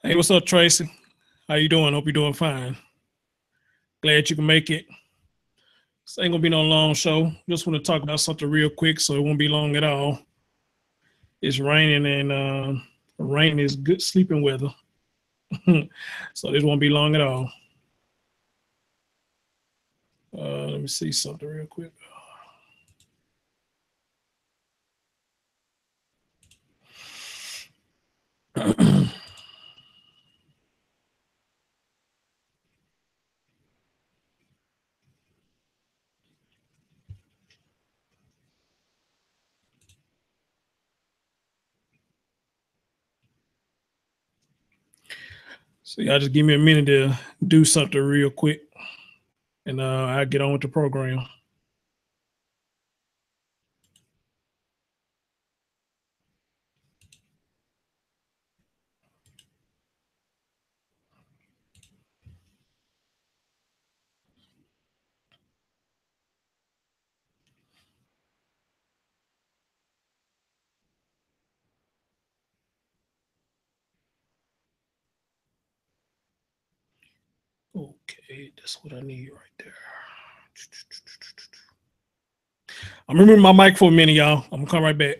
Hey, what's up, Tracy? How you doing? Hope you're doing fine. Glad you can make it. This ain't gonna be no long show. Just want to talk about something real quick, so it won't be long at all. It's raining, and rain is good sleeping weather, so this won't be long at all. Let me see something real quick. So y'all just give me a minute to do something real quick, and I'll get on with the program. Okay, that's what I need right there. I'm removing my mic for a minute, y'all. I'm gonna come right back.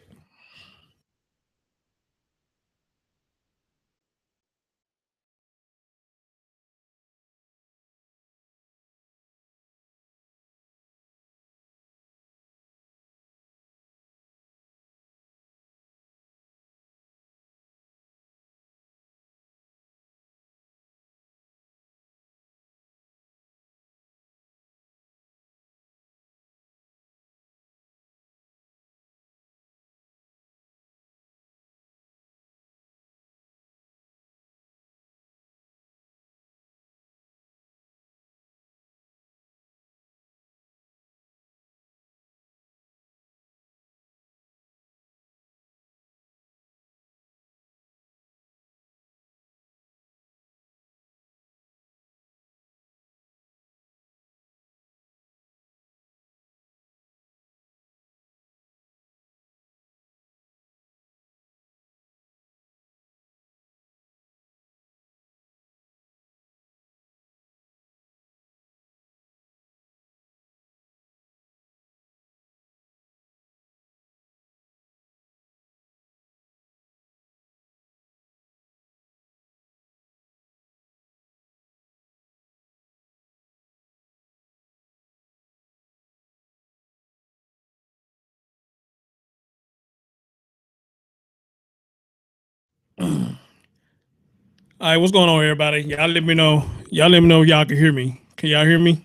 All right, what's going on, everybody? Y'all let me know. Y'all let me know if y'all can hear me. Can y'all hear me?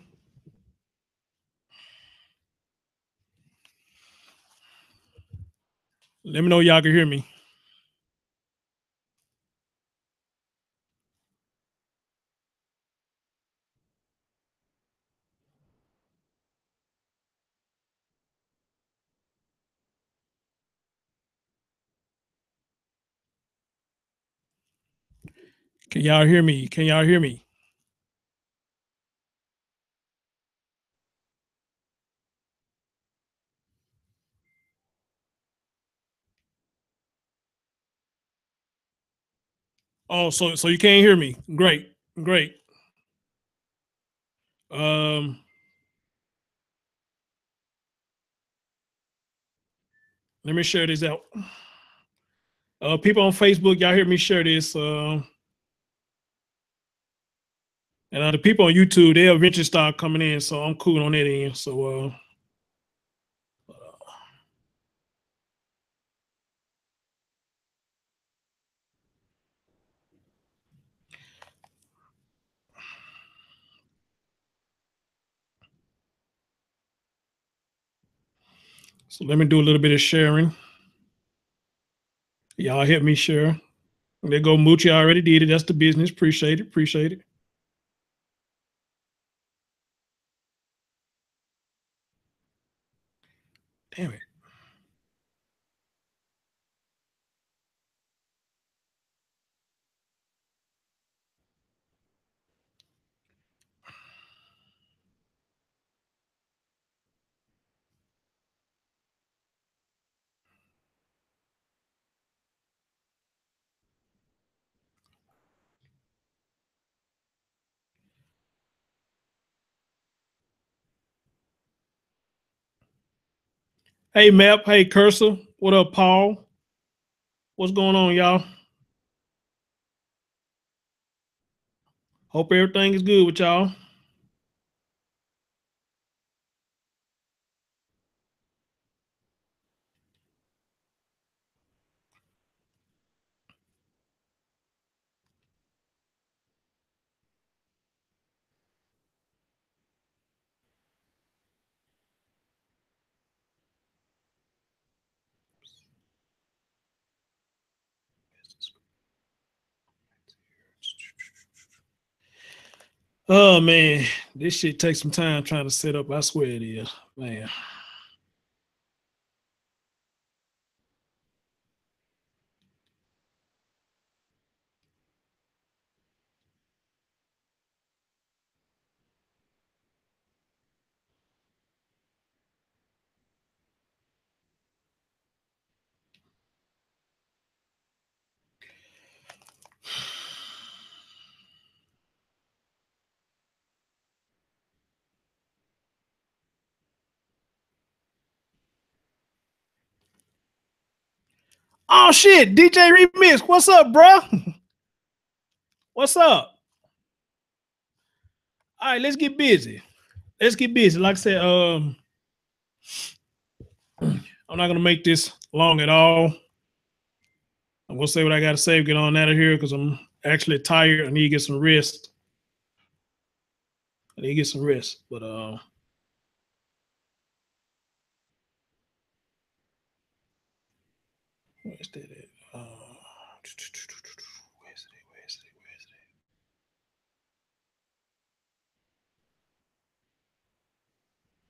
Let me know y'all can hear me. Can y'all hear me? Can y'all hear me? Oh, so you can't hear me. Great, great. Um, Let me share this out. People on Facebook, y'all hear me share this. And the people on YouTube, they'll eventually start coming in, so I'm cool on that end. So let me do a little bit of sharing. Y'all help me share. There go Moochie. I already did it. That's the business. Appreciate it. Appreciate it. Damn it. Hey, Map. Hey, Cursor. What up, Paul? What's going on, y'all? Hope everything is good with y'all. Oh man, this shit takes some time trying to set up. I swear it is, man. Oh shit, DJ Remix, what's up, bro? What's up? All right, let's get busy. Let's get busy. Like I said, I'm not gonna make this long at all. I'm gonna say what I gotta say, get on out of here because I'm actually tired. I need to get some rest. I need to get some rest. But where's that at? Where's it?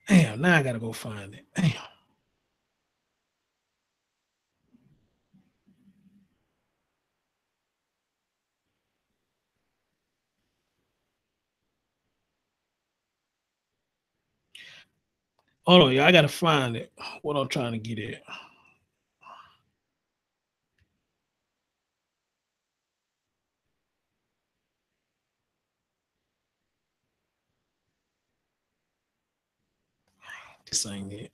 Damn, now I gotta go find it. Damn. Hold on, yeah, I gotta find it. What I'm trying to get at. This ain't it.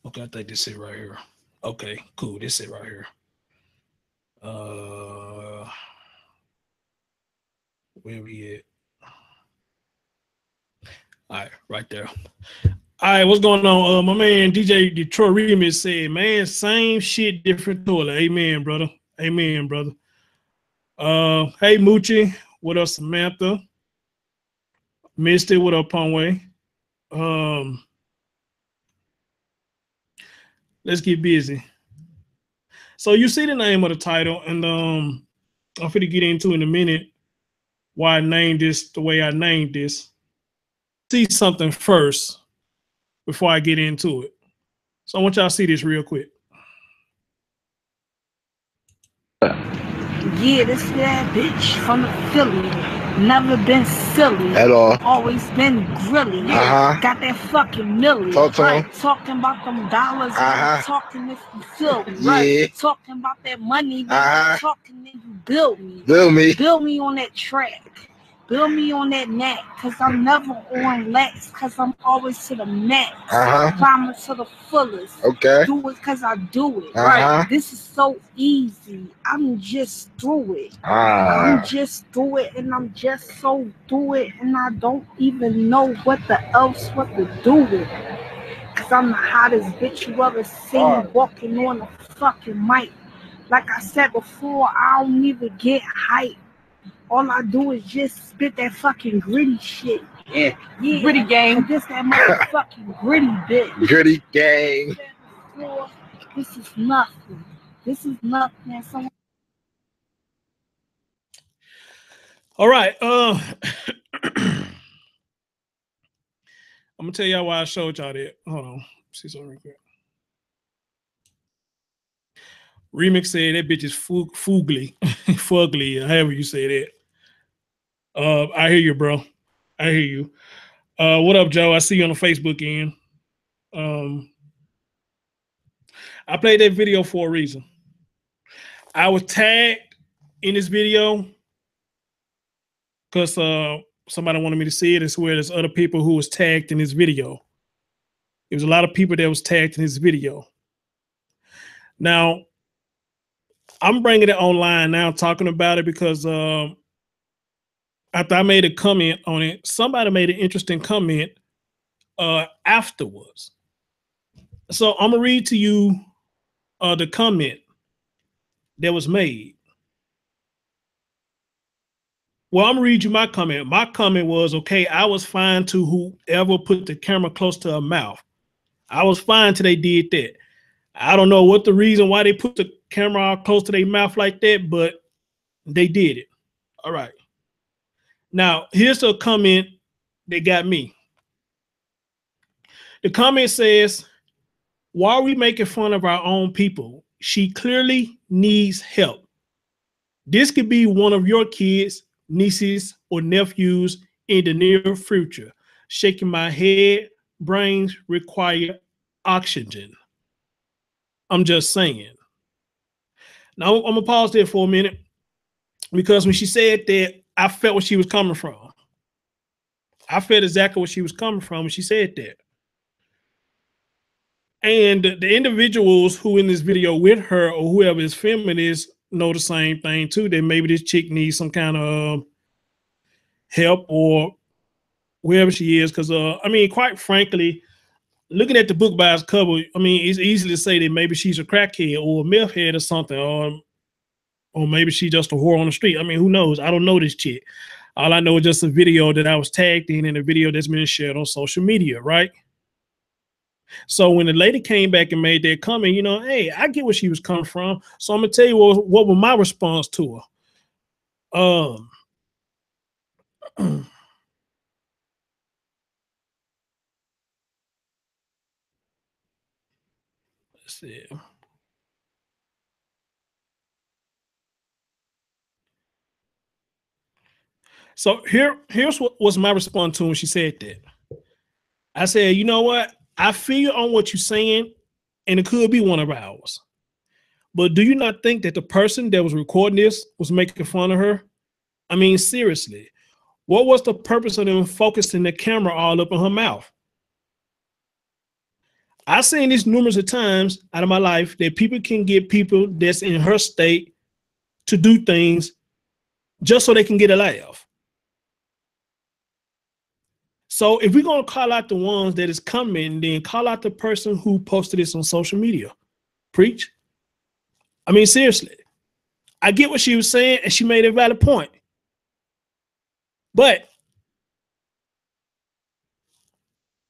Okay, I think this is it right here. Okay, cool. This is it right here. Where we at? All right, right there. All right, what's going on? My man DJ Detroit Remix said, man, same shit, different toilet. Amen, brother. Amen, brother. Hey Moochie, what up, Samantha? Misty, what up, Conway? Let's get busy. So you see the name of the title, and I'm finna get into in a minute why I named this the way I named this. See something first before I get into it. So I want y'all to see this real quick. Yeah, this that bitch from the Philly. Never been silly. At all. Always been grilly. Got that fucking millie. Talk to him. Talking about them dollars. Talking if you feel me. Yeah. Talking about that money. Talking if you build me. Build me on that track. Build me on that net, cause I'm never on lax, cause I'm always to the max. Climb to the fullest. Okay. Do it cause I do it. Right. This is so easy. I'm just through it. I'm just through it, and I'm just so through it, and I don't even know what to do with it. Cause I'm the hottest bitch you ever seen walking on a fucking mic. Like I said before, I don't even get hype. All I do is just spit that fucking gritty shit. Yeah. Gritty gang. This that motherfucking gritty bitch. Gritty gang. This is nothing. This is nothing. Someone... All right. I'm gonna tell y'all why I showed y'all that. Hold on. See something real quick. Remix said that bitch is fugly, fugly, however you say that. I hear you, bro. I hear you. What up, Joe? I see you on the Facebook end. I played that video for a reason. I was tagged in this video because somebody wanted me to see it. It's where there's other people who was tagged in this video. There was a lot of people that was tagged in this video. Now, I'm bringing it online now, talking about it because after I made a comment on it, somebody made an interesting comment afterwards. So I'm gonna read to you the comment that was made. Well, I'm gonna read you my comment. My comment was, okay, I was fine to whoever put the camera close to her mouth. I was fine till they did that. I don't know what the reason why they put the camera close to their mouth like that, but they did it. All right. Now, here's a comment that got me. The comment says, why are we making fun of our own people? She clearly needs help. This could be one of your kids, nieces, or nephews in the near future. Shaking my head, brains require oxygen. I'm just saying. Now, I'm going to pause there for a minute because when she said that, I felt where she was coming from. I felt exactly where she was coming from when she said that. And the individuals who in this video with her or whoever is filming this know the same thing too, that maybe this chick needs some kind of help or wherever she is. Because, I mean, quite frankly, looking at the book by its cover, I mean, it's easy to say that maybe she's a crackhead or a meth head or something, or maybe she's just a whore on the street. I mean, who knows? I don't know this chick. All I know is just a video that I was tagged in and a video that's been shared on social media, right? So when the lady came back and made that comment, you know, hey, I get where she was coming from. So I'm gonna tell you what was my response to her. Let's see. So here's what was my response to when she said that. I said, you know what? I feel you on what you're saying, and it could be one of ours. But do you not think that the person that was recording this was making fun of her? I mean, seriously, what was the purpose of them focusing the camera all up in her mouth? I've seen this numerous of times out of my life that people can get people that's in her state to do things just so they can get a laugh. So if we're going to call out the ones that is coming, then call out the person who posted this on social media. Preach. I mean, seriously, I get what she was saying and she made a valid point. But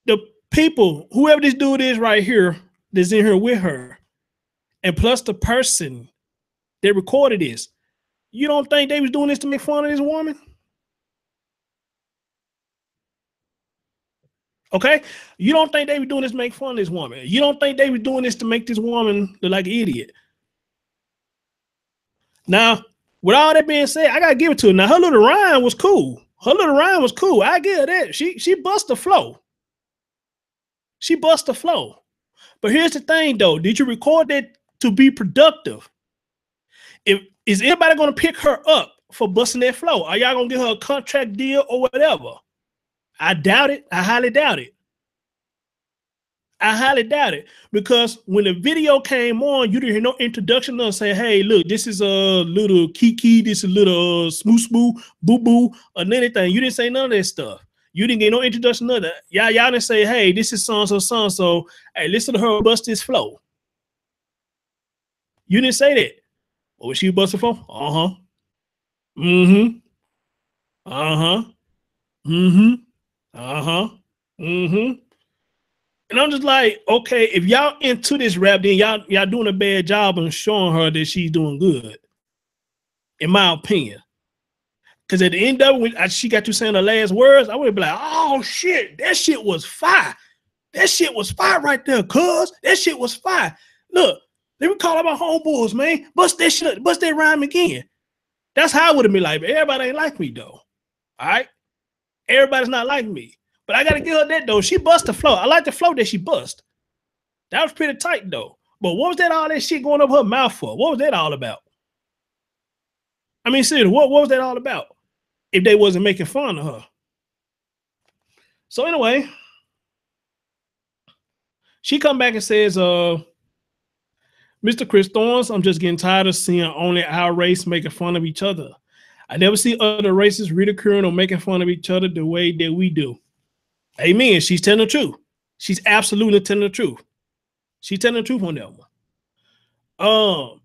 the people, whoever this dude is right here, that's in here with her, and plus the person that recorded this, you don't think they was doing this to make fun of this woman? Okay? You don't think they were doing this to make fun of this woman? You don't think they were doing this to make this woman look like an idiot? Now, with all that being said, I gotta give it to her. Now, her little rhyme was cool. Her little rhyme was cool. I give her that. She bust the flow. She bust the flow. But here's the thing, though. Did you record that to be productive? Is anybody gonna pick her up for busting that flow? Are y'all gonna give her a contract deal or whatever? I doubt it. I highly doubt it. I highly doubt it, because when the video came on, you didn't hear no introduction or say, hey, look, this is a little Kiki, this is a little smooth, boo-boo, or anything. You didn't say none of that stuff. You didn't get no introduction of that. Y'all didn't say, hey, this is so-and-so. Hey, listen to her bust this flow. You didn't say that. What was she busting for? Uh-huh. Mm-hmm. Uh-huh. Mm-hmm. Uh-huh. Mm-hmm. And I'm just like, okay, if y'all into this rap, then y'all doing a bad job on showing her that she's doing good, in my opinion. Because at the end of it, when she got to saying the last words, I would be like, oh shit, that shit was fire. That shit was fire right there, cuz. That shit was fire. Look, let me call out my homeboys, man. Bust that shit, bust that rhyme again. That's how I would have been like, but everybody ain't like me though. All right? Everybody's not like me. But I gotta give her that though. She bust the flow. I like the flow that she bust. That was pretty tight though. But what was that all that shit going up her mouth for? What was that all about? I mean, seriously, what was that all about? If they wasn't making fun of her. So anyway, she come back and says, Mr. Chris Thorns, I'm just getting tired of seeing only our race making fun of each other. I never see other races ridiculing or making fun of each other the way that we do. Amen. She's telling the truth. She's absolutely telling the truth. She's telling the truth on that one.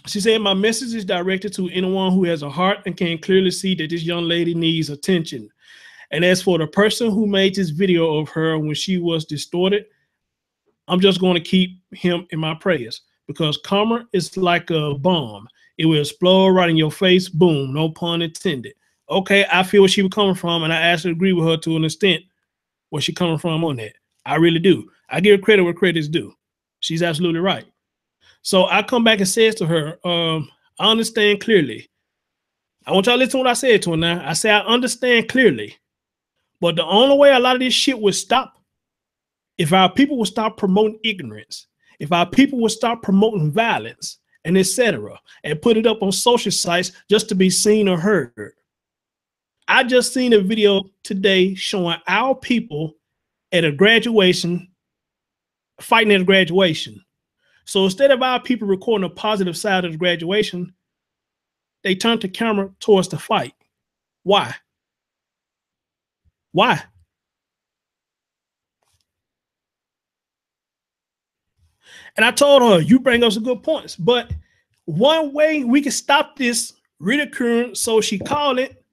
She said, my message is directed to anyone who has a heart and can clearly see that this young lady needs attention. And as for the person who made this video of her when she was distorted, I'm just going to keep him in my prayers, because karma is like a bomb. It will explode right in your face. Boom. No pun intended. Okay, I feel where she was coming from, and I actually agree with her to an extent where she's coming from on that. I really do. I give her credit where credit's due. She's absolutely right. So I come back and says to her, I understand clearly. I want y'all to listen to what I said to her now. I say, I understand clearly. But the only way a lot of this shit would stop, if our people would stop promoting ignorance, if our people would stop promoting violence and etc., and put it up on social sites just to be seen or heard. I just seen a video today showing our people at a graduation, fighting at a graduation. So instead of our people recording a positive side of the graduation, they turned the camera towards the fight. Why? Why? And I told her, you bring up some good points, but one way we can stop this ridiculing, so she called it,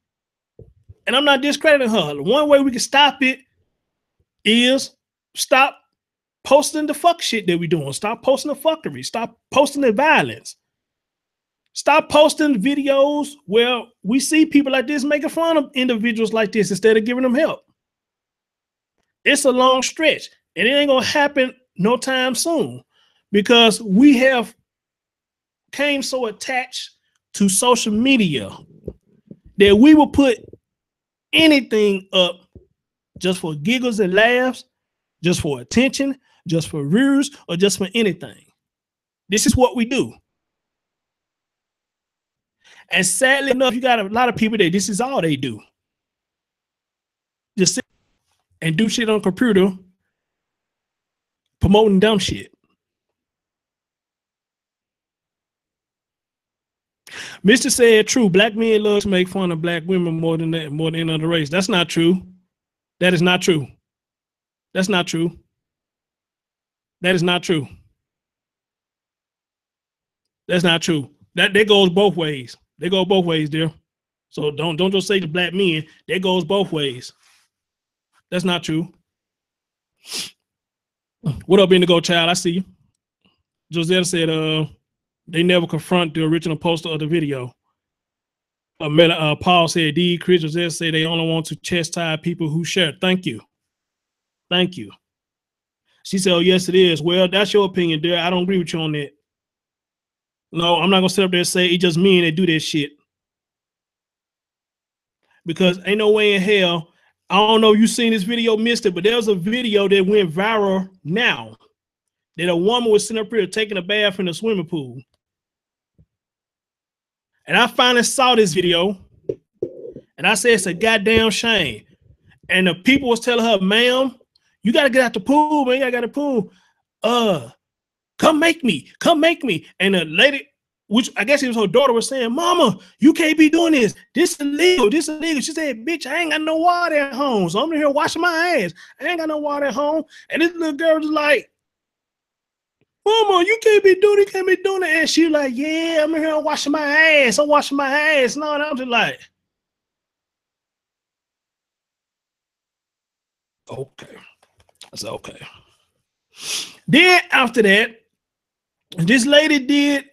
and I'm not discrediting her. One way we can stop it is stop posting the fuck shit that we doing. Stop posting the fuckery. Stop posting the violence. Stop posting videos where we see people like this making fun of individuals like this instead of giving them help. It's a long stretch, and it ain't gonna happen no time soon, because we have came so attached to social media that we will put anything up just for giggles and laughs, just for attention, just for views, or just for anything. This is what we do. And sadly enough, you got a lot of people that this is all they do. Just sit and do shit on a computer, promoting dumb shit. Mr. said, true, black men love to make fun of black women more than any other race. That's not true. That is not true. That's not true. That is not true. That's not true. That goes both ways. They go both ways, dear. So don't just say the black men. That goes both ways. That's not true. What up, Indigo Child? I see you. Josette said, they never confront the original poster of the video. Paul said, D. Chris Josette said they only want to chastise people who share. Thank you. Thank you. She said, oh, yes, it is. Well, that's your opinion, dear. I don't agree with you on that. No, I'm not going to sit up there and say it's just men that do that shit. Because ain't no way in hell. I don't know if you seen this video, missed it, but there's a video that went viral now that a woman was sitting up here taking a bath in a swimming pool. And I finally saw this video, and I said, it's a goddamn shame. And the people was telling her, ma'am, you got to get out the pool, man. You got to get out the pool. Come make me. Come make me. And the lady, which I guess it was her daughter, was saying, mama, you can't be doing this. This is illegal. This is illegal. She said, bitch, I ain't got no water at home. So I'm in here washing my ass. I ain't got no water at home. And this little girl was like, mama, you can't be doing it. You can't be doing it. And she was like, yeah, I'm in here washing my ass. I'm washing my ass. No, and I'm just like, okay. I said, okay. Then after that, this lady did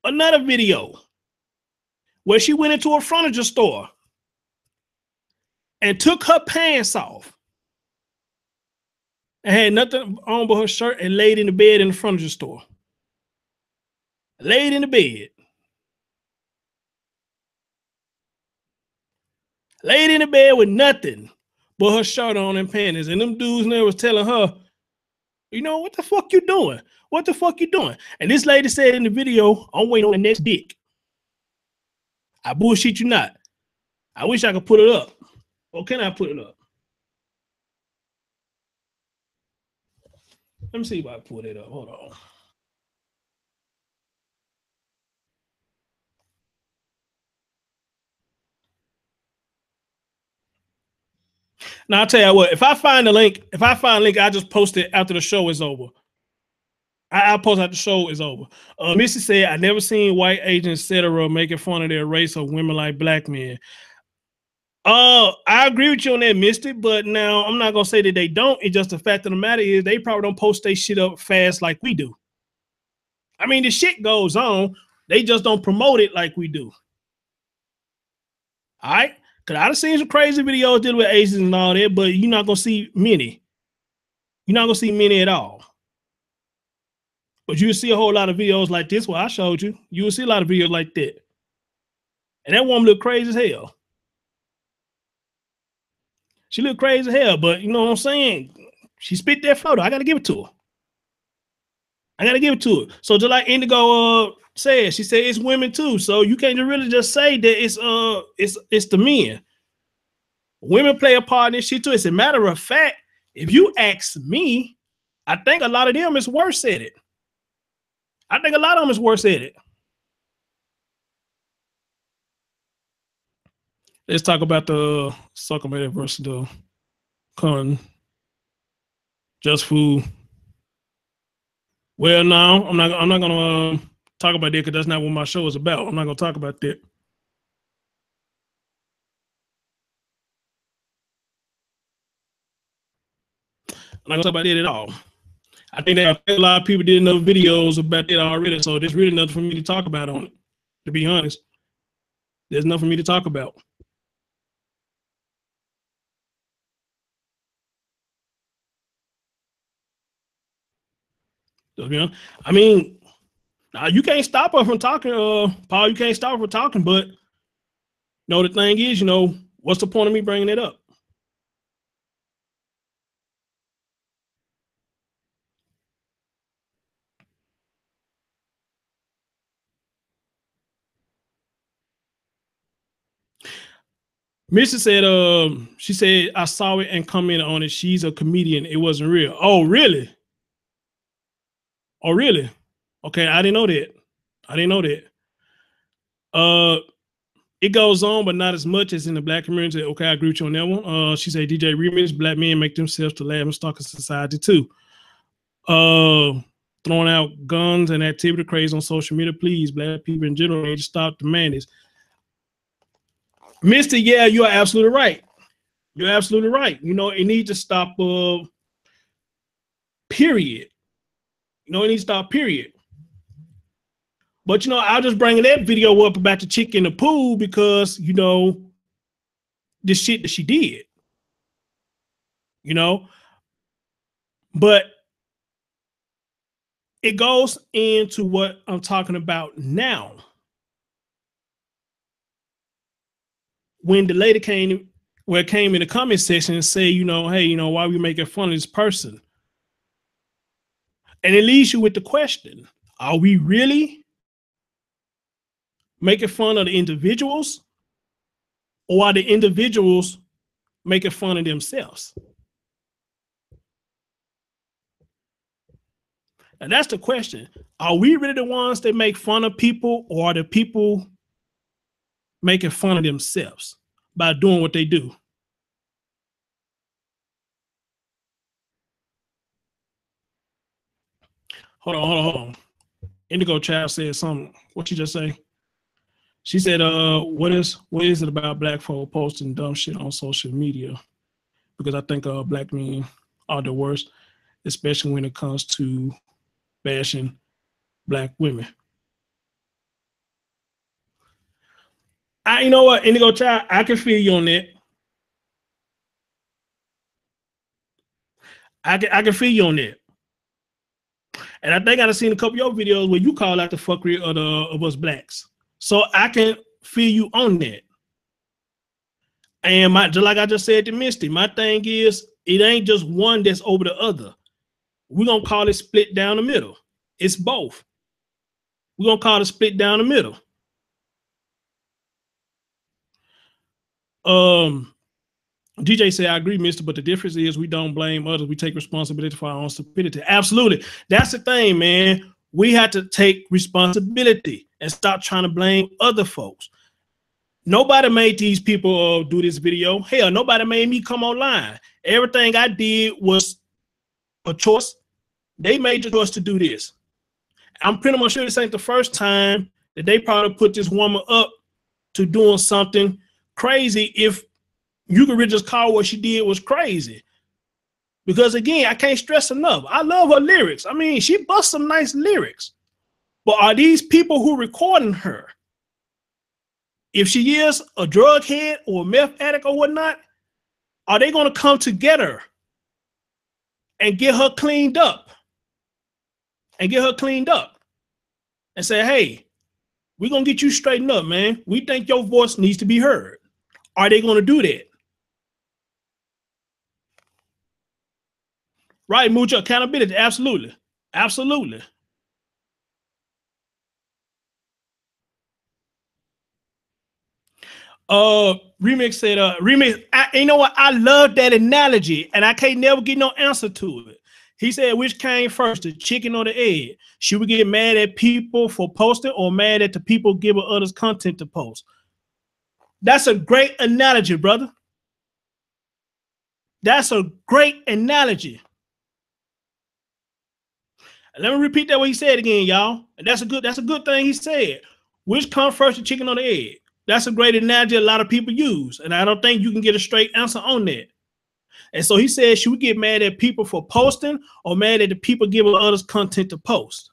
another video where she went into a furniture store and took her pants off and had nothing on but her shirt and laid in the bed in the furniture store. Laid in the bed. Laid in the bed with nothing but her shirt on and panties. And them dudes there was telling her, you know, what the fuck you doing? What the fuck you doing? And this lady said in the video, I'm waiting on the next dick. I bullshit you not. I wish I could put it up. Or can I put it up? Let me see if I pull it up. Hold on. Now I'll tell you what, if I find a link, I just post it after the show is over. I'll post after the show is over. Missy said, I never seen white agents, etc., making fun of their race or women like black men. I agree with you on that, Misty, but now I'm not gonna say that they don't. It's just the fact of the matter is they probably don't post their shit up fast like we do. I mean, the shit goes on. They just don't promote it like we do. All right? Because I've seen some crazy videos dealing with Asians and all that, but you're not going to see many. You're not going to see many at all. But you'll see a whole lot of videos like this one I showed you. You will see a lot of videos like that. And that woman looked crazy as hell. She looked crazy as hell, but you know what I'm saying? She spit that photo. I got to give it to her. So just like Indigo said, she said it's women too. So you can't really just say that it's the men. Women play a part in this shit too. As a matter of fact, if you ask me, I think a lot of them is worse at it. Let's talk about the succubate versus the just food. Well, no, I'm not gonna talk about that because that's not what my show is about. I'm not gonna talk about that. I'm not gonna talk about that at all. I think that a lot of people did enough videos about that already, so there's really nothing for me to talk about on it. To be honest, there's nothing for me to talk about. I mean, you can't stop her from talking, Paul. You can't stop her from talking, but the thing is, what's the point of me bringing it up? Missy said, she said, I saw it and commented on it. She's a comedian. It wasn't real. Oh, really? Okay, I didn't know that. It goes on, but not as much as in the black community. Okay, I agree with you on that one. She said, DJ Remix, black men make themselves to laugh and stalking society too. Throwing out guns and activity craze on social media. Please, black people in general need to stop the madness. Mister, yeah, you are absolutely right. It needs to stop, period. It needs to stop, period. But, I'll just bring that video up about the chick in the pool because, the shit that she did, But it goes into what I'm talking about now. When the lady came in the comment section and say, hey, why are we making fun of this person? And it leaves you with the question, are we really making fun of the individuals, or are the individuals making fun of themselves? And that's the question. Are we really the ones that make fun of people, or are the people making fun of themselves by doing what they do? Hold on. Indigo Child said something. What she just say? She said, what is it about black folk posting dumb shit on social media? Because I think black men are the worst, especially when it comes to bashing black women. You know what, Indigo Child, I can feel you on that. I can feel you on that. And I think I've seen a couple of your videos where you call out the fuckery of us blacks. So I can feel you on that. And just like I just said to Misty, my thing is, it ain't just one that's over the other. We're going to call it split down the middle. It's both. We're going to call it split down the middle. DJ said, I agree, mister, but the difference is we don't blame others. We take responsibility for our own stupidity. Absolutely. That's the thing, man. We have to take responsibility and stop trying to blame other folks. Nobody made these people do this video. Hell, nobody made me come online. Everything I did was a choice. They made the choice to do this. I'm pretty much sure this ain't the first time that they probably put this woman up to doing something crazy if you could really just call what she did was crazy. Because again, I can't stress enough. I love her lyrics. I mean, she busts some nice lyrics. But are these people who recording her, if she is a drug head or a meth addict or whatnot, are they going to come together and get her cleaned up? And say, hey, we're going to get you straightened up, man. We think your voice needs to be heard. Are they going to do that? Right, mutual accountability. Absolutely. Absolutely. Remix said, Remix, you know what? I love that analogy, and I can't never get no answer to it. He said, which came first, the chicken or the egg? Should we get mad at people for posting or mad at the people giving others content to post? That's a great analogy, brother. That's a great analogy. Let me repeat that what he said again, y'all. That's a good thing he said. Which comes first, the chicken or the egg? That's a great analogy a lot of people use, and I don't think you can get a straight answer on that. And so he said, should we get mad at people for posting or mad at the people giving others content to post?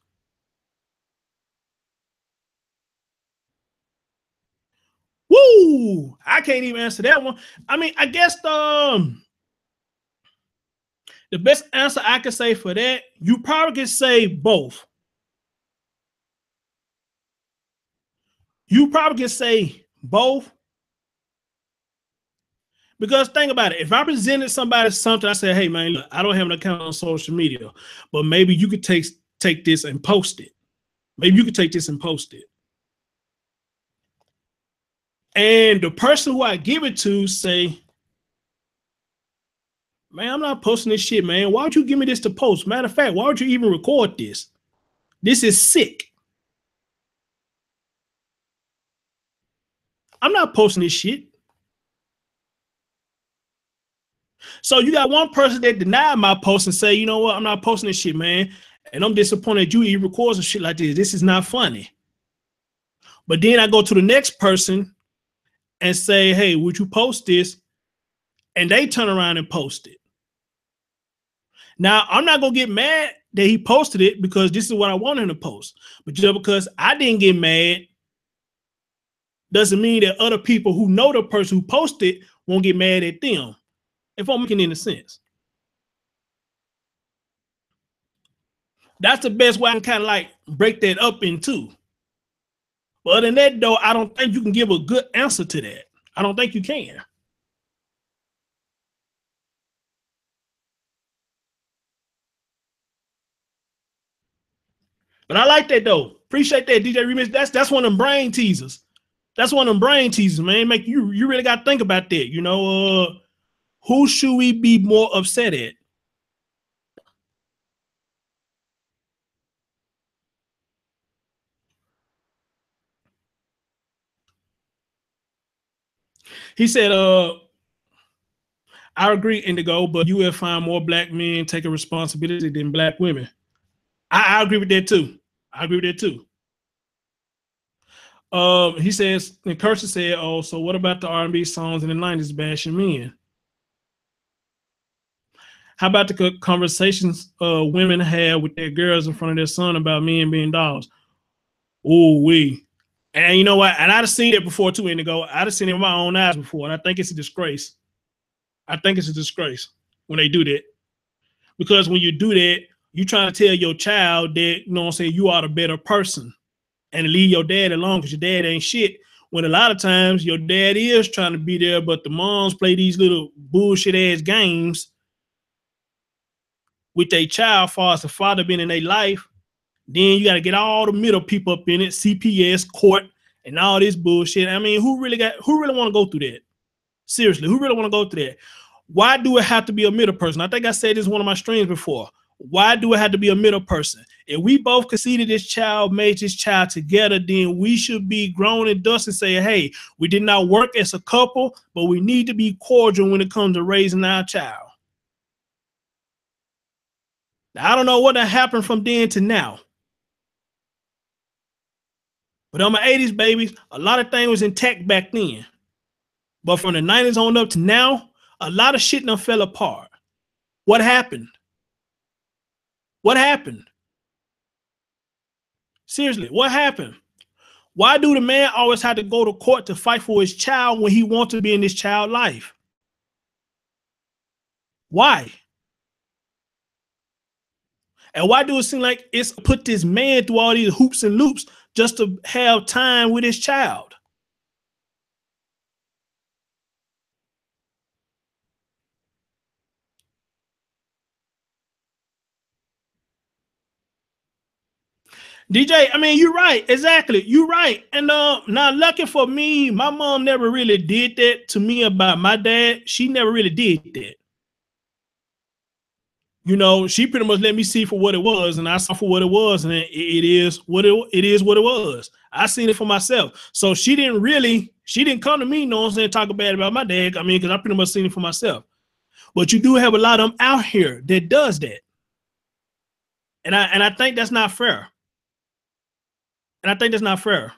Woo! I can't even answer that one. I mean, I guess the best answer I could say for that, you probably could say both. You probably could say both. Because think about it. If I presented somebody something, I said, hey, man, look, I don't have an account on social media, but maybe you could take this and post it. Maybe you could take this and post it. And the person who I give it to say, man, I'm not posting this shit, man. Why would you give me this to post? Matter of fact, why would you even record this? This is sick. I'm not posting this shit. So you got one person that denied my post and say, you know what, I'm not posting this shit, man. And I'm disappointed you even record some shit like this. This is not funny. But then I go to the next person and say, hey, would you post this? And they turn around and post it. Now, I'm not going to get mad that he posted it because this is what I want him to post. But just because I didn't get mad doesn't mean that other people who know the person who posted won't get mad at them. If I'm making any sense. That's the best way I can kind of like break that up in two. But other than that, though, I don't think you can give a good answer to that. I don't think you can. But I like that, though. Appreciate that, DJ Remix. That's one of them brain teasers. That's one of them brain teasers, man. Make you really got to think about that. You know, who should we be more upset at? He said, I agree, Indigo, but you will find more black men taking responsibility than black women. I agree with that too. I agree with that too. He says, and Kirsten said, oh, so what about the R&B songs in the 90s bashing men? How about the conversations women had with their girls in front of their son about men being dogs? Ooh, wee. And you know what? And I've seen it before too, Indigo. I've seen it with my own eyes before, and I think it's a disgrace. I think it's a disgrace when they do that. Because when you do that, you're trying to tell your child that, you know what I'm saying, you are the better person and leave your dad alone because your dad ain't shit. When a lot of times your dad is trying to be there, but the moms play these little bullshit ass games with their child far as the father being in their life. Then you got to get all the middle people up in it, CPS, court, and all this bullshit. I mean, who really want to go through that? Seriously, who really want to go through that? Why do it have to be a middle person? I think I said this in one of my streams before. Why do it have to be a middle person? If we both conceded this child, made this child together, then we should be grown and dust and say, hey, we did not work as a couple, but we need to be cordial when it comes to raising our child. Now, I don't know what happened from then to now. But on my 80s babies, a lot of things was intact back then. But from the 90s on up to now, a lot of shit done fell apart. What happened? What happened? Seriously, what happened? Why do the man always have to go to court to fight for his child when he wants to be in his child's life? Why? And why do it seem like it's put this man through all these hoops and loops just to have time with his child? DJ, I mean, you're right. Exactly. You're right. And now, lucky for me, my mom never really did that to me about my dad. She never really did that. You know, she pretty much let me see for what it was, and I saw for what it was, and it is what it was. I seen it for myself. So she didn't come to me, you know what I'm saying, talk bad about my dad. I mean, because I pretty much seen it for myself. But you do have a lot of them out here that does that. And I think that's not fair. And I think that's not fair.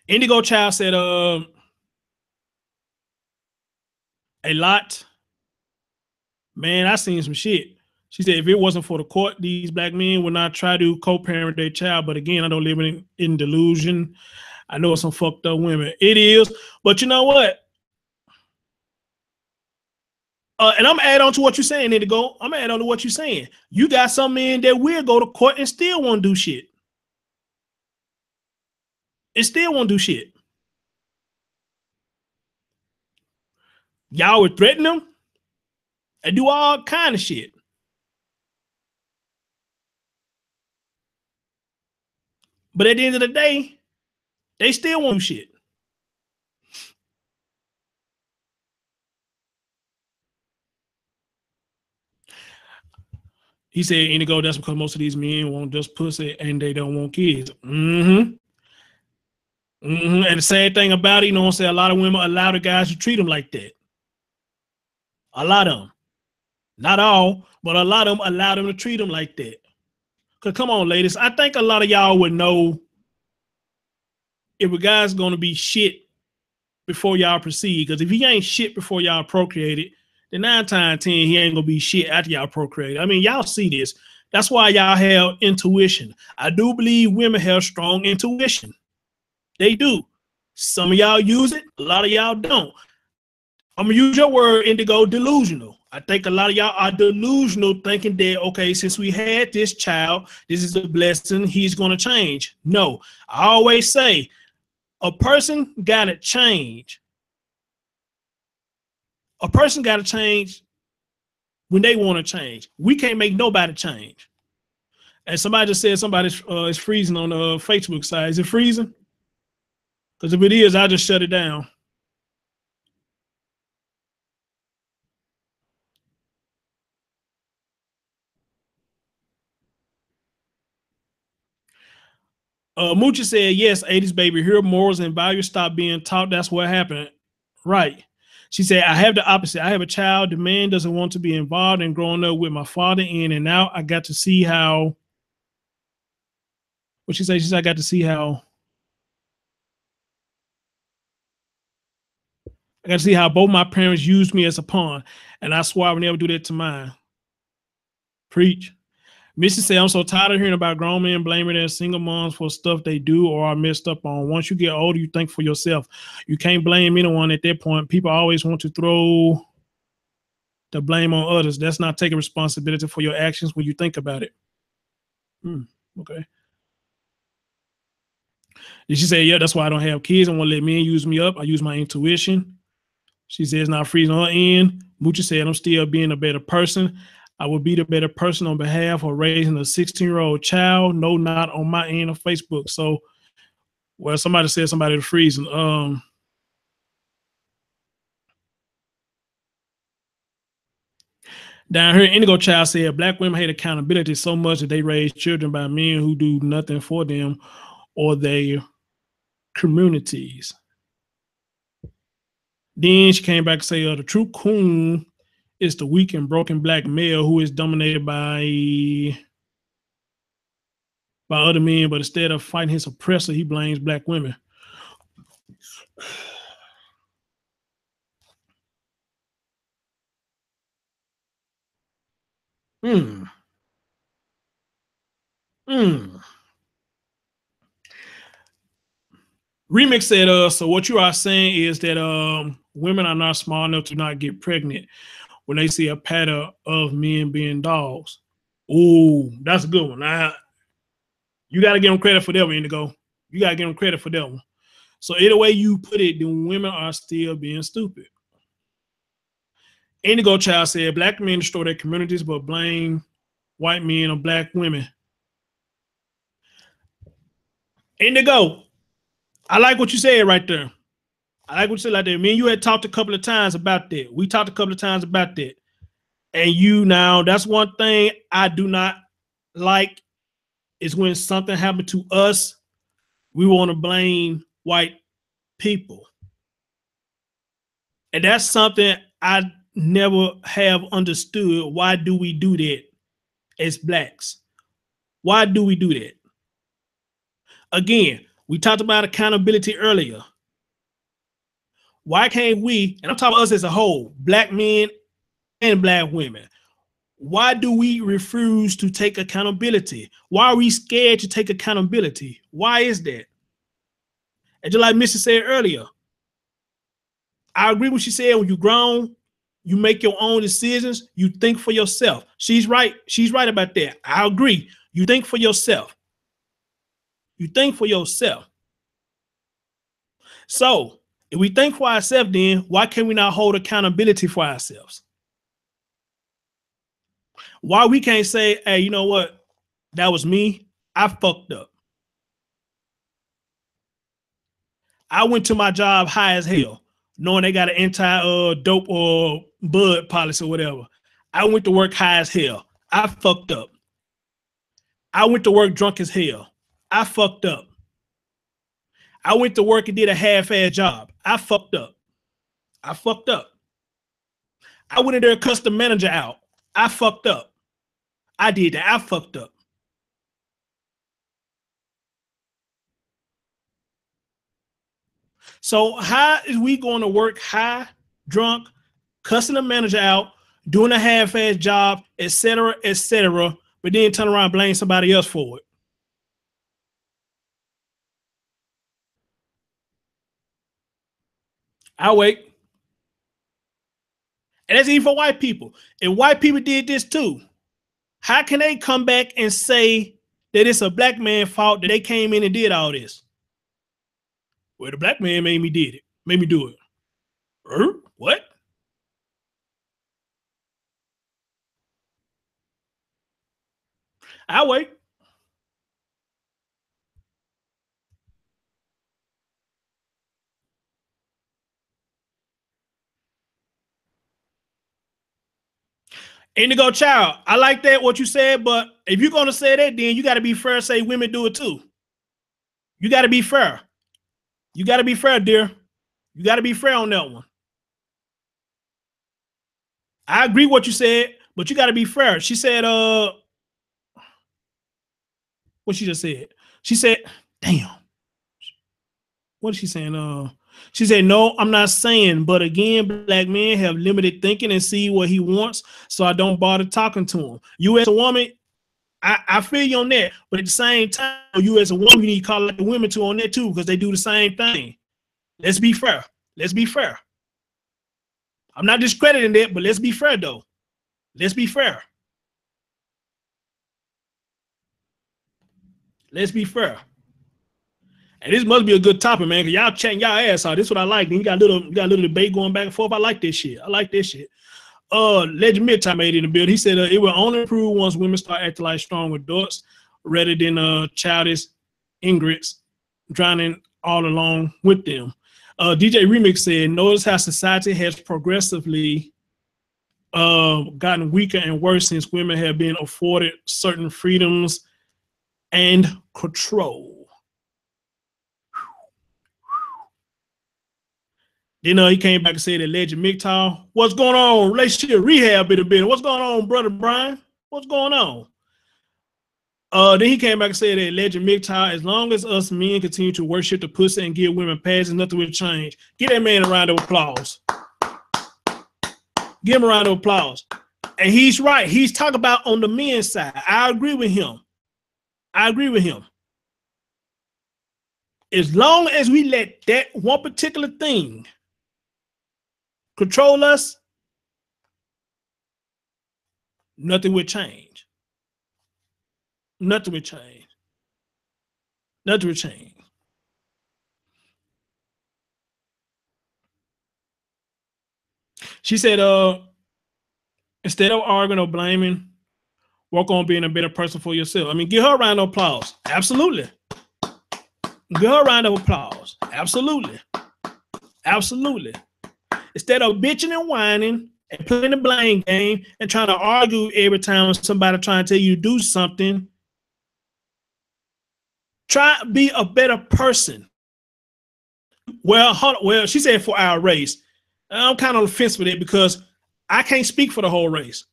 Indigo Child said, a lot. Man, I seen some shit. She said, if it wasn't for the court, these black men would not try to co-parent their child. But again, I don't live in delusion. I know it's some fucked up women. It is. But you know what? And I'm add on to what you're saying, Indigo. I'm add on to what you're saying. You got some men that will go to court and still won't do shit. It still won't do shit. Y'all would threaten them and do all kind of shit. But at the end of the day, they still won't do shit. He said, Indigo, that's because most of these men want just pussy and they don't want kids. And the same thing about it, you know what I'm saying? A lot of women allow the guys to treat them like that. A lot of them. Not all, but a lot of them allow them to treat them like that. Because come on, ladies, I think a lot of y'all would know if a guy's going to be shit before y'all proceed. Because if he ain't shit before y'all procreated, then 9 times 10, he ain't going to be shit after y'all procreate. I mean, y'all see this. That's why y'all have intuition. I do believe women have strong intuition. They do. Some of y'all use it. A lot of y'all don't. I'm going to use your word, Indigo, delusional. I think a lot of y'all are delusional thinking that, okay, since we had this child, this is a blessing, he's going to change. No, I always say a person got to change. A person got to change when they want to change. We can't make nobody change. And somebody just said somebody's is freezing on the Facebook side. Is it freezing? Because if it is, I'll just shut it down. Moochie said, yes, 80s baby, here morals and values stop being taught. That's what happened. Right. She said, I have the opposite. I have a child. The man doesn't want to be involved in growing up with my father in and out. I got to see how, what she said? She said, I got to see how, I got to see how both my parents used me as a pawn. And I swore I would never do that to mine. Preach. Missy said, I'm so tired of hearing about grown men blaming their single moms for stuff they do or are messed up on. Once you get older, you think for yourself. You can't blame anyone at that point. People always want to throw the blame on others. That's not taking responsibility for your actions when you think about it. Okay. Did she say, yeah, that's why I don't have kids. I won't let men use me up. I use my intuition. She says, not freezing on her end. Moochie said, I'm still being a better person. I would be the better person on behalf of raising a 16-year-old child. No, not on my end of Facebook. So, well, somebody said somebody to freeze. Down here, Indigo Child said black women hate accountability so much that they raise children by men who do nothing for them or their communities. Then she came back and said, the true coon is the weak and broken black male who is dominated by other men, but instead of fighting his oppressor, he blames black women. Remix said, so what you are saying is that women are not small enough to not get pregnant when they see a pattern of men being dogs. Ooh, that's a good one. You got to give them credit for that one, Indigo. You got to give them credit for that one. So either way you put it, the women are still being stupid. Indigo Child said, black men destroy their communities but blame white men or black women. Indigo, I like what you said right there. I like what you said right there. Me and you had talked a couple of times about that. We talked a couple of times about that. And you now, that's one thing I do not like is when something happened to us, we want to blame white people. And that's something I never have understood. Why do we do that as blacks? Why do we do that? Again, we talked about accountability earlier. Why can't we, and I'm talking about us as a whole, black men and black women, why do we refuse to take accountability? Why are we scared to take accountability? Why is that? And just like Missy said earlier, I agree with what she said. When you're grown, you make your own decisions. You think for yourself. She's right. She's right about that. I agree. You think for yourself. You think for yourself. So if we think for ourselves, then why can we not hold accountability for ourselves? Why we can't say, hey, you know what? That was me. I fucked up. I went to my job high as hell, knowing they got an anti-dope or bud policy or whatever. I went to work high as hell. I fucked up. I went to work drunk as hell. I fucked up. I went to work and did a half-ass job. I fucked up. I fucked up. I went in there and cussed the manager out. I fucked up. I did that. I fucked up. So how is we going to work high, drunk, cussing the manager out, doing a half-ass job, etc., but then turn around and blame somebody else for it? I'll wait. And that's even for white people. And white people did this too. How can they come back and say that it's a black man's fault that they came in and did all this? Well, the black man made me do it. What? I'll wait. Indigo Child, I like that, what you said, but if you're going to say that, then you got to be fair, say women do it too. You got to be fair. You got to be fair, dear. You got to be fair on that one. I agree what you said, but you got to be fair. She said, what she just said? She said, damn. What is she saying? She said, no, I'm not saying, but again, black men have limited thinking and see what he wants, so I don't bother talking to him. You as a woman, I feel you on that, but at the same time, you as a woman, you need to call out the women too on that too, because they do the same thing. Let's be fair. Let's be fair. I'm not discrediting that, but let's be fair though. Let's be fair. Let's be fair. And this must be a good topic, man, because y'all chatting y'all ass out. This is what I like. Then you got a little debate going back and forth. I like this shit. I like this shit. Legend Midtime made it in the build. He said it will only improve once women start acting like strong adults rather than childish ingrates drowning all along with them. DJ Remix said, notice how society has progressively gotten weaker and worse since women have been afforded certain freedoms and control. Then he came back and said that Legend MGTOW, what's going on? Relationship rehab in a bit. What's going on, brother Brian? What's going on? Then he came back and said that Legend MGTOW, as long as us men continue to worship the pussy and give women passes, nothing will change. Give that man a round of applause. Give him a round of applause. And he's right. He's talking about on the men's side. I agree with him. I agree with him. As long as we let that one particular thing control us, nothing will change. Nothing will change. Nothing will change. She said, instead of arguing or blaming, work on being a better person for yourself. I mean, give her a round of applause. Absolutely. Give her a round of applause. Absolutely. Absolutely. Instead of bitching and whining and playing the blame game and trying to argue every time somebody trying to tell you to do something, try to be a better person. Well, she said for our race. I'm kind of on the fence with it because I can't speak for the whole race.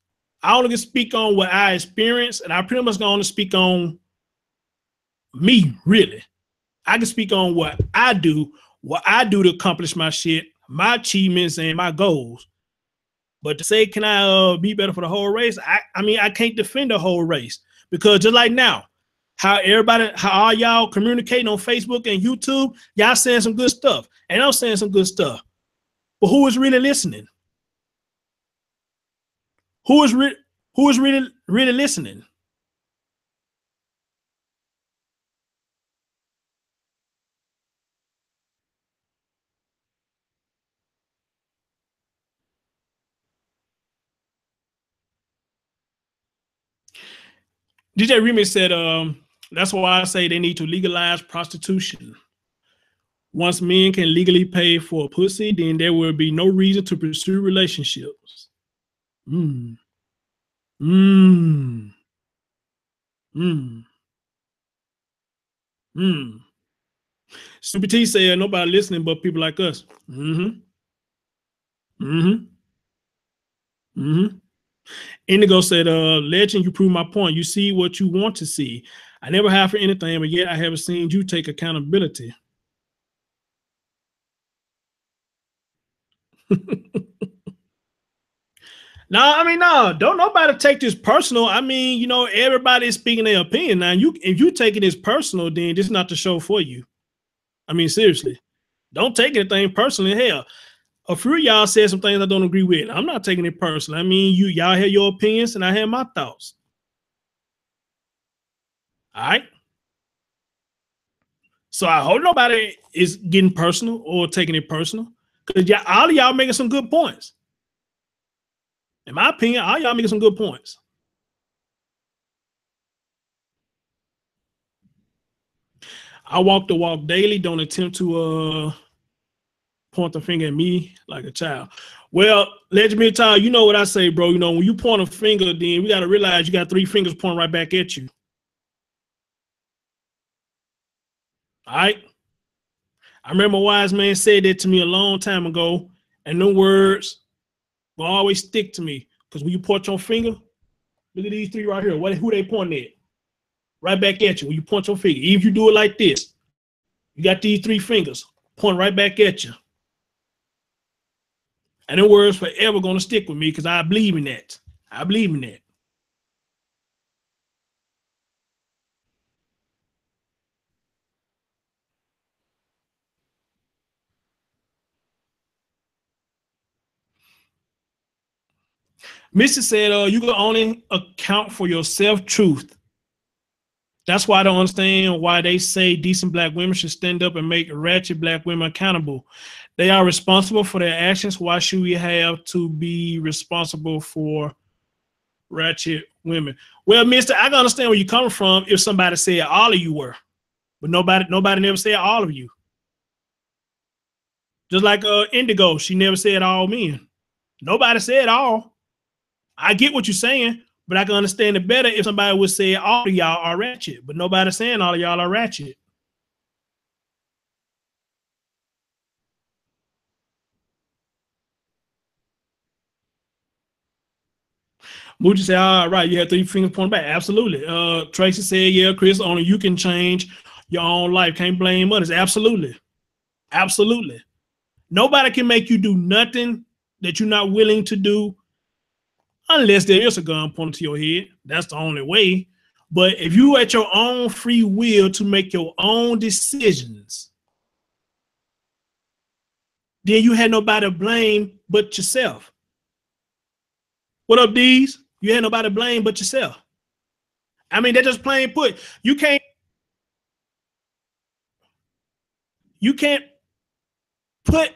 I only can speak on what I experience, and I pretty much going to speak on me, really. I can speak on what I do to accomplish my shit, my achievements, and my goals. But to say, can I be better for the whole race? I mean, I can't defend the whole race because just like now, how all y'all communicating on Facebook and YouTube, y'all saying some good stuff, and I'm saying some good stuff. But who is really listening? Who is really listening? DJ Remix said, that's why I say they need to legalize prostitution. Once men can legally pay for a pussy, then there will be no reason to pursue relationships. Mm. Mm. Mm. Mm. Super T said nobody listening but people like us. Mm-hmm. Mm-hmm. Mm-hmm. Indigo said, Legend, you prove my point. You see what you want to see. I never have for anything, but yet I haven't seen you take accountability. No, I mean, no, don't nobody take this personal. I mean, you know, everybody's speaking their opinion. Now, if you take it as personal, then this is not the show for you. I mean, seriously, don't take anything personally. Hell, a few of y'all said some things I don't agree with. I'm not taking it personally. I mean, y'all have your opinions and I have my thoughts. All right. So I hope nobody is getting personal or taking it personal because all of y'all making some good points. In my opinion, all y'all making some good points. I walk the walk daily. Don't attempt to point the finger at me like a child. Well, Legend MGTOW, you know what I say, bro. You know, when you point a finger, then we got to realize you got 3 fingers pointing right back at you. All right. I remember a wise man said that to me a long time ago, and them words will always stick to me. Because when you point your finger, look at these 3 right here. Who they pointing at? Right back at you when you point your finger. Even if you do it like this, you got these 3 fingers pointing right back at you. And them words forever going to stick with me because I believe in that. I believe in that. Mr. said, you can only account for your self-truth. That's why I don't understand why they say decent black women should stand up and make ratchet black women accountable. They are responsible for their actions. Why should we have to be responsible for ratchet women? Well, mister, I can understand where you're coming from if somebody said all of you were, but nobody never said all of you. Just like Indigo, she never said all men. Nobody said all. I get what you're saying, but I can understand it better if somebody would say all of y'all are ratchet, but nobody's saying all of y'all are ratchet. Moochie said, all right, you have 3 fingers pointing back. Absolutely. Tracy said, yeah, Chris, only you can change your own life. Can't blame others. Absolutely. Absolutely. Nobody can make you do nothing that you're not willing to do unless there is a gun pointed to your head. That's the only way. But if you at your own free will to make your own decisions, then you had nobody to blame but yourself. What up, D's? You had nobody to blame but yourself. I mean, they're just plain put. You can't put,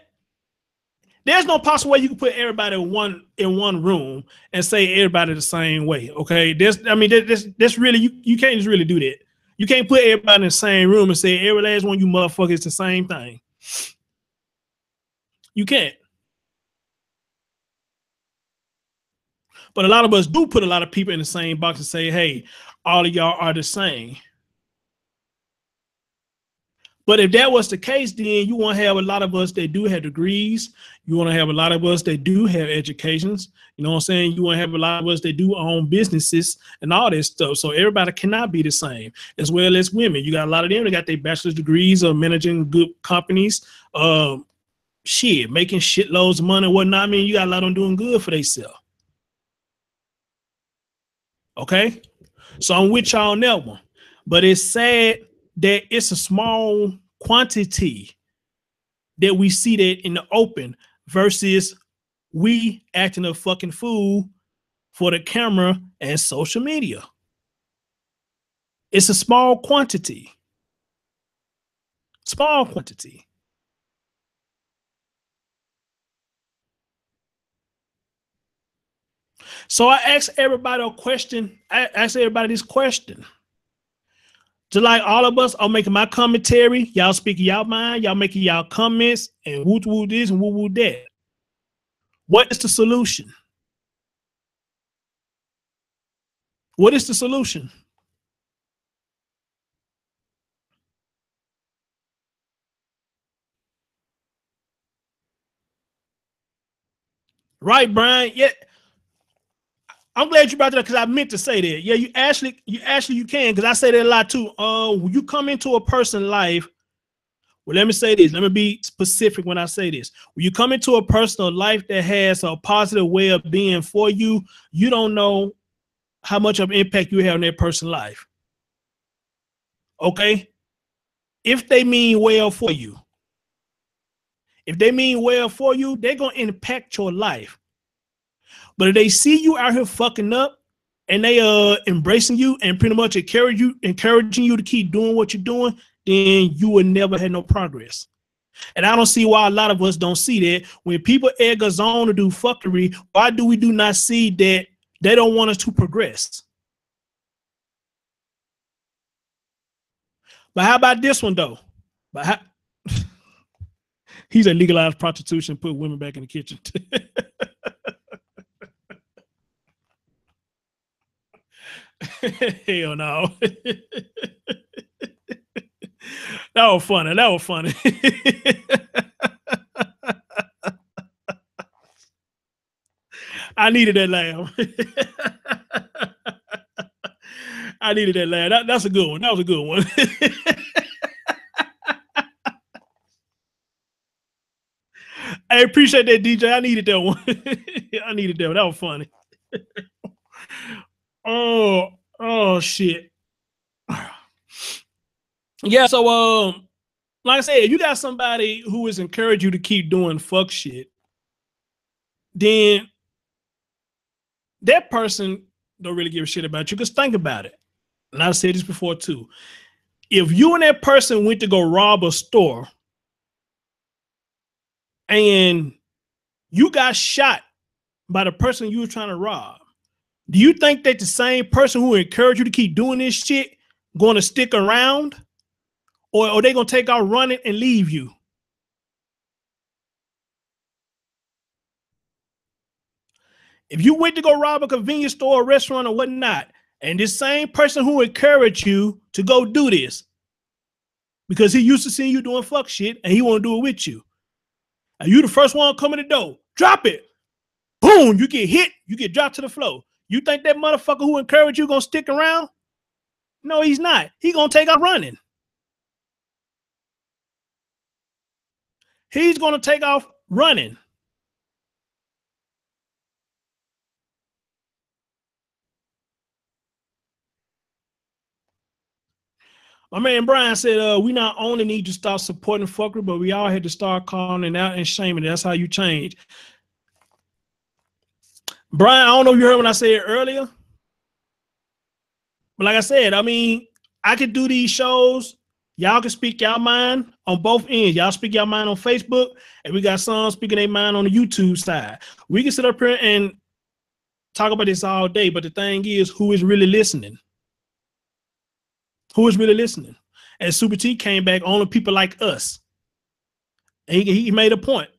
there's no possible way you can put everybody in one room and say everybody the same way. Okay. This really, you can't just really do that. You can't put everybody in the same room and say every last one of you motherfuckers the same thing. You can't. But a lot of us do put a lot of people in the same box and say, hey, all of y'all are the same. But if that was the case, then you want to have a lot of us that do have degrees. You want to have a lot of us that do have educations. You know what I'm saying? You want to have a lot of us that do own businesses and all this stuff. So everybody cannot be the same, as well as women. You got a lot of them that got their bachelor's degrees of managing good companies, making shitloads of money and whatnot. I mean, you got a lot of them doing good for themselves. Okay? So I'm with y'all on that one. But it's sad that it's a small quantity that we see that in the open versus we acting a fucking fool for the camera and social media. It's a small quantity. Small quantity. So I asked everybody a question. I asked everybody this question. Just like all of us, I'm making my commentary. Y'all speaking y'all mind. Y'all making y'all comments and woo this and woo that. What is the solution? What is the solution? Right, Brian? Yeah. I'm glad you brought that up because I meant to say that. Yeah, you can, because I say that a lot too. When you come into a person's life, well, let me say this. Let me be specific when I say this. When you come into a personal life that has a positive way of being for you, you don't know how much of an impact you have on that person's life. Okay? If they mean well for you, they're going to impact your life. But if they see you out here fucking up and they embracing you and pretty much encouraging you to keep doing what you're doing, then you will never have no progress. And I don't see why a lot of us don't see that. When people egg us on to do fuckery, why do we not see that they don't want us to progress? But how about this one though? He's a legalized prostitution, put women back in the kitchen. Hell no. That was funny. I needed that laugh. That's a good one. That was a good one. I appreciate that, DJ. I needed that one. I needed that one. That was funny. Oh shit. Yeah, so like I said, if you got somebody who is encouraging you to keep doing fuck shit, then that person don't really give a shit about you. Because think about it. and I've said this before too, if you and that person went to go rob a store and you got shot by the person you were trying to rob, do you think that the same person who encouraged you to keep doing this shit going to stick around, or are they going to take out running and leave you? If you went to go rob a convenience store, a restaurant, or whatnot, and this same person who encouraged you to go do this because he used to see you doing fuck shit and he want to do it with you, and you the first one coming the door, drop it, boom, you get hit, you get dropped to the floor. You think that motherfucker who encouraged you gonna stick around? No, he's not. He gonna take off running. He's gonna take off running. My man Brian said, we not only need to start supporting fuckery, but we all had to start calling it out and shaming it. That's how you change. Brian, I don't know if you heard what I said earlier, but like I said, I mean, I could do these shows. Y'all can speak your mind on both ends. Y'all speak your mind on Facebook, and we got some speaking their mind on the YouTube side. We can sit up here and talk about this all day, but the thing is, who is really listening? Who is really listening? And Super T came back, only people like us. And he made a point.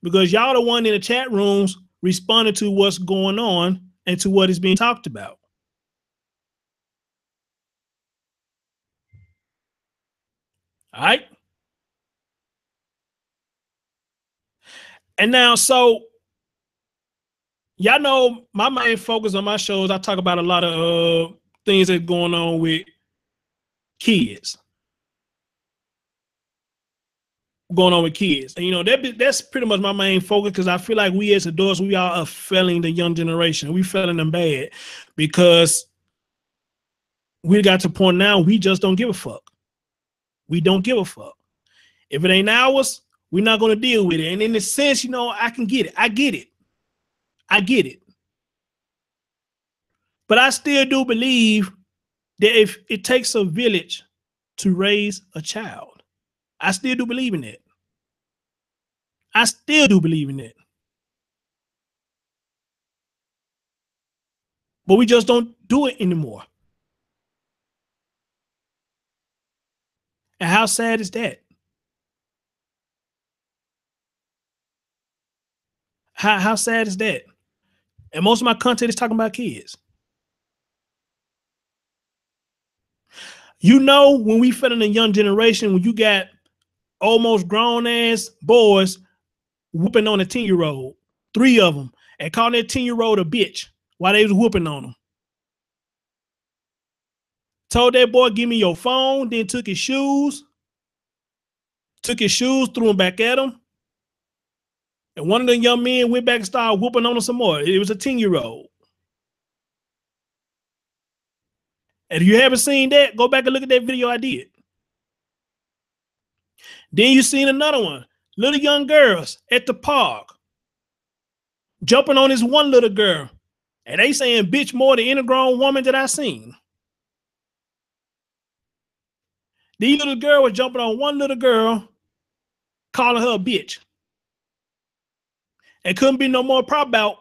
Because y'all the one in the chat rooms responding to what's going on and to what is being talked about. All right? And now, so y'all know my main focus on my shows, I talk about a lot of things that are going on with kids. And you know, that's pretty much my main focus, because I feel like we as adults, we are failing the young generation. We failing them bad because we got to the point now we just don't give a fuck. We don't give a fuck. If it ain't ours, we're not going to deal with it. And in a sense, you know, I can get it. I get it. But I still do believe that if it takes a village to raise a child, I still do believe in it. I still do believe in it. But we just don't do it anymore. And how sad is that? How sad is that? And most of my content is talking about kids. You know, when we fit in a young generation, when you got almost grown ass boys whooping on a 10-year-old, 3 of them, and calling that 10-year-old a bitch while they was whooping on him. Told that boy, give me your phone, then took his shoes, threw them back at him. And one of the young men went back and started whooping on him some more. It was a 10-year-old. And if you haven't seen that, go back and look at that video I did. Then you seen another one. Little young girls at the park jumping on this one little girl. And they saying bitch more than any grown woman that I seen. These little girl was jumping on one little girl, calling her a bitch. And couldn't be no more, probably about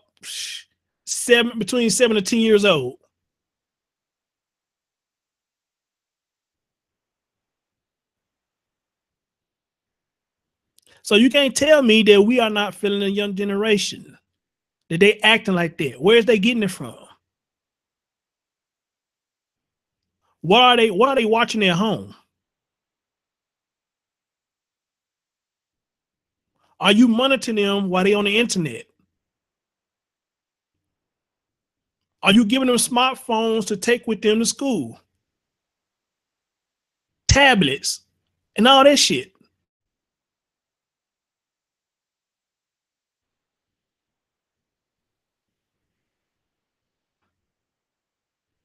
between 7 and 10 years old. So you can't tell me that we are not feeling a young generation, that they acting like that. Where is they getting it from? What are they watching at home? Are you monitoring them while they on the internet? Are you giving them smartphones to take with them to school? Tablets and all that shit.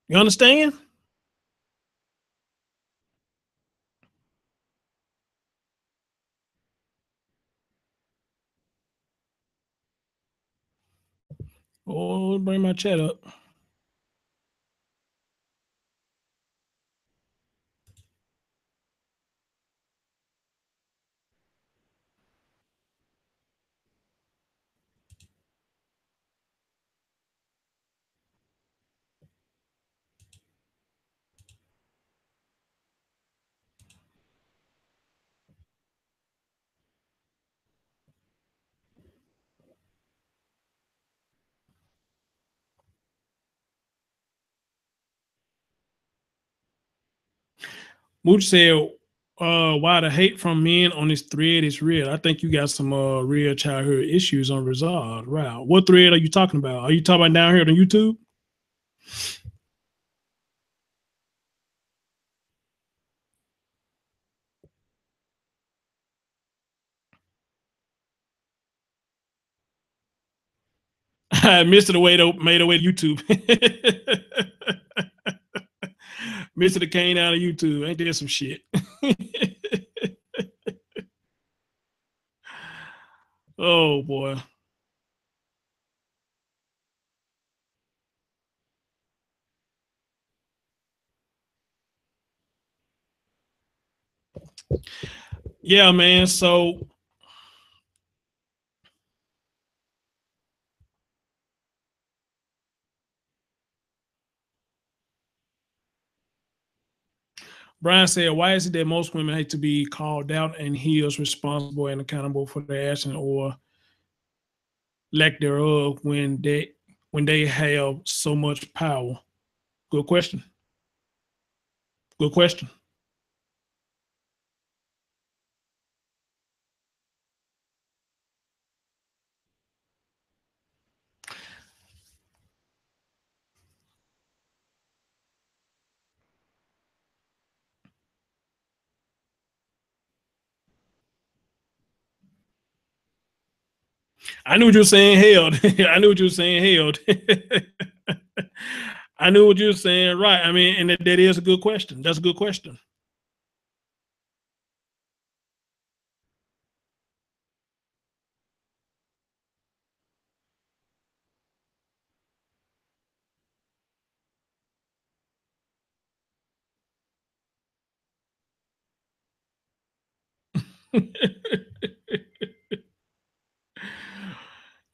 You understand? Oh, bring my chat up. Mooch said, why the hate from men on this thread is real. I think you got some real childhood issues unresolved. Wow. What thread are you talking about? Are you talking about down here on YouTube? Mr. the way to made away to YouTube. Mr. the came out of YouTube. Ain't there some shit? Oh boy. Yeah, man. So Brian said, why is it that most women hate to be called out and he is responsible and accountable for their action or lack thereof when they have so much power? Good question. Good question. I knew what you were saying, held. I knew what you were saying, held. I knew what you were saying, right. I mean, and that is a good question. That's a good question.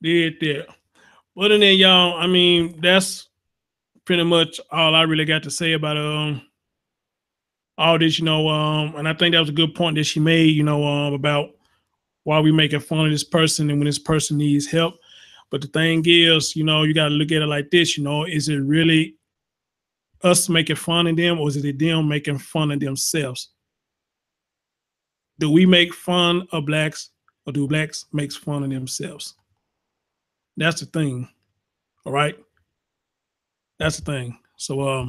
Did that. But then, y'all, I mean, that's pretty much all I really got to say about all this, and I think that was a good point that she made, about why we making fun of this person and when this person needs help. But the thing is, you got to look at it like this, is it really us making fun of them or is it them making fun of themselves? Do we make fun of blacks or do blacks make fun of themselves? That's the thing. All right. That's the thing. So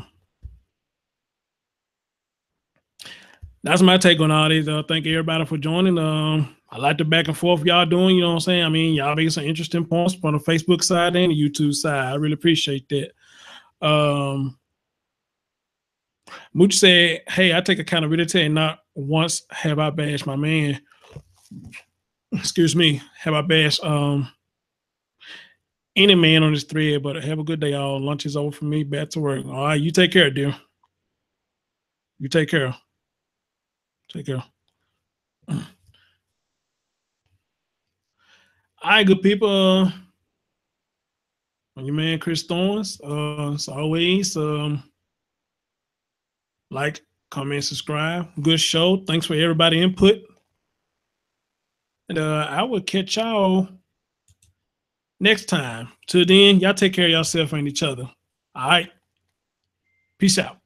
that's my take on all this. Thank everybody for joining. I like the back and forth y'all doing. You know what I'm saying? I mean, y'all making some interesting points from the Facebook side and the YouTube side. I really appreciate that. Mooch said, hey, I take accountability and not once have I bashed my man. Excuse me. Have I bashed any man on this thread, but have a good day, all. Lunch is over for me. Back to work. All right, you take care, dear. You take care. Take care. All right, good people. Your man Chris Thorns. As always, like, comment, subscribe. Good show. Thanks for everybody input. And I will catch y'all next time. Till then, y'all take care of yourself and each other. All right. Peace out.